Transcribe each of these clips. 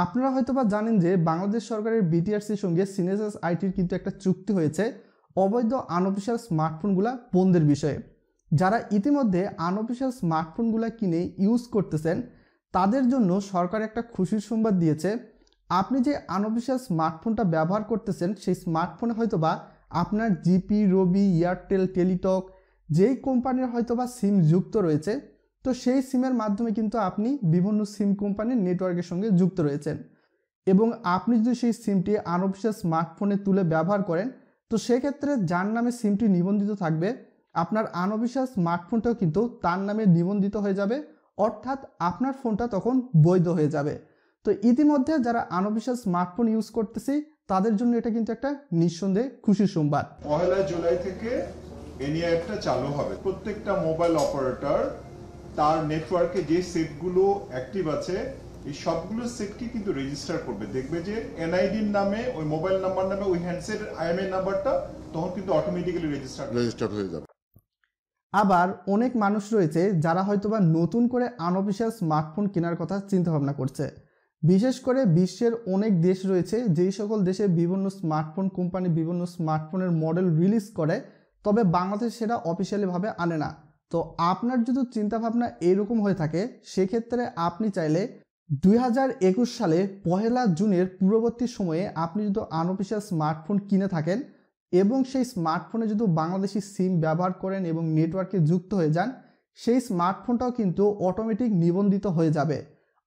আপনারা হয়তোবা জানেন যে বাংলাদেশ সরকারের বিটিআরসির সঙ্গে সিনেসাস আইটির কিন্তু একটা চুক্তি হয়েছে অবৈধ আনঅফিশিয়াল স্মার্টফোনগুলো বন্ধের বিষয়ে। যারা ইতিমধ্যে আনঅফিশিয়াল স্মার্টফোনগুলো কিনে ইউজ করতেছেন তাদের জন্য সরকার একটা খুশির সংবাদ দিয়েছে। আপনি যে আনঅফিশিয়াল স্মার্টফোনটা ব্যবহার করতেছেন সেই স্মার্টফোনে হয়তোবা আপনার জিপি, রবি, এয়ারটেল, টেলিটক যেই কোম্পানির হয়তোবা সিম যুক্ত রয়েছে, তো সেই সিমের মাধ্যমে কিন্তু আপনি বিভিন্ন সিম কোম্পানির নেটওয়ার্কের সঙ্গে যুক্ত রয়েছেন এবং আপনি যদি সেই সিমটি আনঅফিশিয়াল স্মার্টফোনে তুলে ব্যবহার করেন, তো সেক্ষেত্রে যার নামে সিমটি নিবন্ধিত থাকবে আপনার আনঅফিশিয়াল স্মার্টফোনটাও কিন্তু তার নামে নিবন্ধিত হয়ে যাবে, অর্থাৎ আপনার ফোনটা তখন বৈধ হয়ে যাবে। তো ইতিমধ্যে যারা আনঅফিশিয়াল স্মার্টফোন ইউজ করতেছি তাদের জন্য এটা কিন্তু একটা নিঃসন্দেহে খুশির সংবাদ। 1 জুলাই থেকে এনিয়া অ্যাপটা চালু হবে। প্রত্যেকটা মোবাইল অপারেটর তার নেটওয়ার্কে যে সেটগুলো অ্যাক্টিভ আছে এই সবগুলো সেটকে কিন্তু রেজিস্টার করবে। দেখবে যে এনআইডির নামে ওই মোবাইল নাম্বার নামে ওই হ্যান্ডসেট আইএমআই নাম্বারটা তখন কিন্তু অটোমেটিক্যালি রেজিস্টার্ড হয়ে যাবে। আবার অনেক মানুষ রয়েছে যারা হয়তোবা নতুন করে আনঅফিশিয়াল স্মার্টফোন কেনার কথা চিন্তা ভাবনা করছে। বিশেষ করে বিশ্বের অনেক দেশ রয়েছে যেই সকল দেশে বিভিন্ন স্মার্টফোন কোম্পানি বিভিন্ন স্মার্টফোনের মডেল রিলিজ করে, তবে বাংলাদেশ সেটা অফিসিয়ালিভাবে আনে না। তো আপনার যদি চিন্তাভাবনা এইরকম হয়ে থাকে সেক্ষেত্রে আপনি চাইলে 2021 সালে 1 জুনের পূর্ববর্তী সময়ে আপনি যদি আনঅফিশিয়াল স্মার্টফোন কিনে থাকেন এবং সেই স্মার্টফোনে যদি বাংলাদেশি সিম ব্যবহার করেন এবং নেটওয়ার্কে যুক্ত হয়ে যান, সেই স্মার্টফোনটাও কিন্তু অটোমেটিক নিবন্ধিত হয়ে যাবে।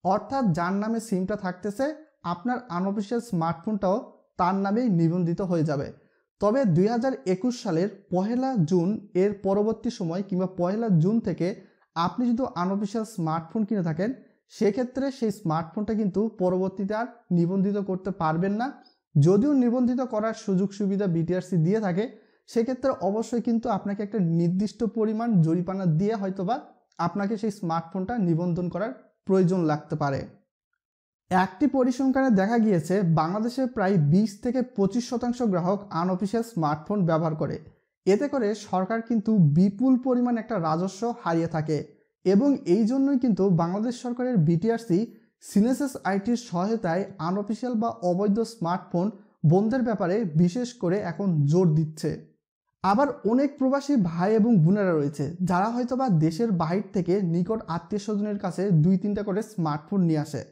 অর্থাৎ যার নামে সিমটা থাকতেছে আপনার আনঅফিশিয়াল স্মার্টফোনটাও তার নামেই নিবন্ধিত হয়ে যাবে। তবে 2021 সালের 1 জুন এর পরবর্তী সময় কিংবা 1 জুন থেকে আপনি যদি আনঅফিশিয়াল স্মার্টফোন কিনে থাকেন সেক্ষেত্রে সেই স্মার্টফোনটা কিন্তু পরবর্তীতে আর নিবন্ধিত করতে পারবেন না। যদিও নিবন্ধিত করার সুযোগ সুবিধা বিটিআরসি দিয়ে থাকে, সেক্ষেত্রে অবশ্যই কিন্তু আপনাকে একটা নির্দিষ্ট পরিমাণ জরিমানা দিয়ে হয়তোবা আপনাকে সেই স্মার্টফোনটা নিবন্ধন করার প্রয়োজন লাগতে পারে। একটি পরিসংখ্যানে দেখা গিয়েছে বাংলাদেশে প্রায় 20 থেকে 25% গ্রাহক আনঅফিশিয়াল স্মার্টফোন ব্যবহার করে। এতে করে সরকার কিন্তু বিপুল পরিমাণ একটা রাজস্ব হারিয়ে থাকে এবং এই জন্যই কিন্তু বাংলাদেশ সরকারের বিটিআরসি সিনেসাস আইটির সহায়তায় আনঅফিশিয়াল বা অবৈধ স্মার্টফোন বন্ধের ব্যাপারে বিশেষ করে এখন জোর দিচ্ছে। আবার অনেক প্রবাসী ভাই এবং বোনেরা রয়েছে যারা হয়তোবা দেশের বাহির থেকে নিকট আত্মীয় স্বজনের কাছে 2-3টা করে স্মার্টফোন নিয়ে আসে।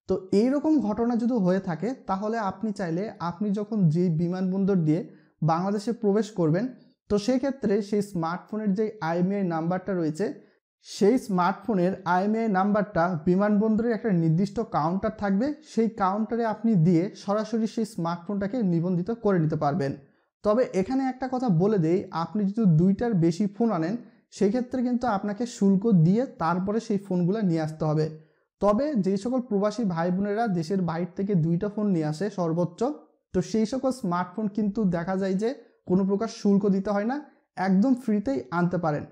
তো এইরকম ঘটনা যদি হয়ে থাকে তাহলে আপনি চাইলে আপনি যখন যে বিমানবন্দর দিয়ে বাংলাদেশে প্রবেশ করবেন, তো সেক্ষেত্রে সেই স্মার্টফোনের যে আইএমইআই নাম্বারটা রয়েছে সেই স্মার্টফোনের আইএমইআই নাম্বারটা বিমানবন্দরের একটা নির্দিষ্ট কাউন্টার থাকবে, সেই কাউন্টারে আপনি দিয়ে সরাসরি সেই স্মার্টফোনটাকে নিবন্ধিত করে নিতে পারবেন। তবে এখানে একটা কথা বলে দেই, আপনি যদি 2টার বেশি ফোন আনেন সেক্ষেত্রে কিন্তু আপনাকে শুল্ক দিয়ে তারপরে সেই ফোনগুলো নিয়ে আসতে হবে। তবে যেই সকল প্রবাসী ভাই বোনেরা দেশের বাইরে থেকে 2টা ফোন নিয়ে আসে সর্বোচ্চ, তো সেই সকল স্মার্টফোন কিন্তু দেখা যায় যে কোনো প্রকার শুল্ক দিতে হয় না, একদম ফ্রিতেই আনতে পারেন।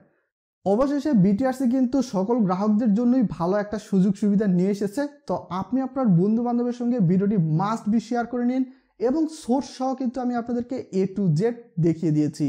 অবশেষে বিটিআরসি কিন্তু সকল গ্রাহকদের জন্যই ভালো একটা সুযোগ সুবিধা নিয়ে এসেছে। তো আপনি আপনার বন্ধু বান্ধবের সঙ্গে ভিডিওটি মাস্ট বি শেয়ার করে নিন এবং সোর্স সহ কিন্তু আমি আপনাদেরকে A to Z দেখিয়ে দিয়েছি।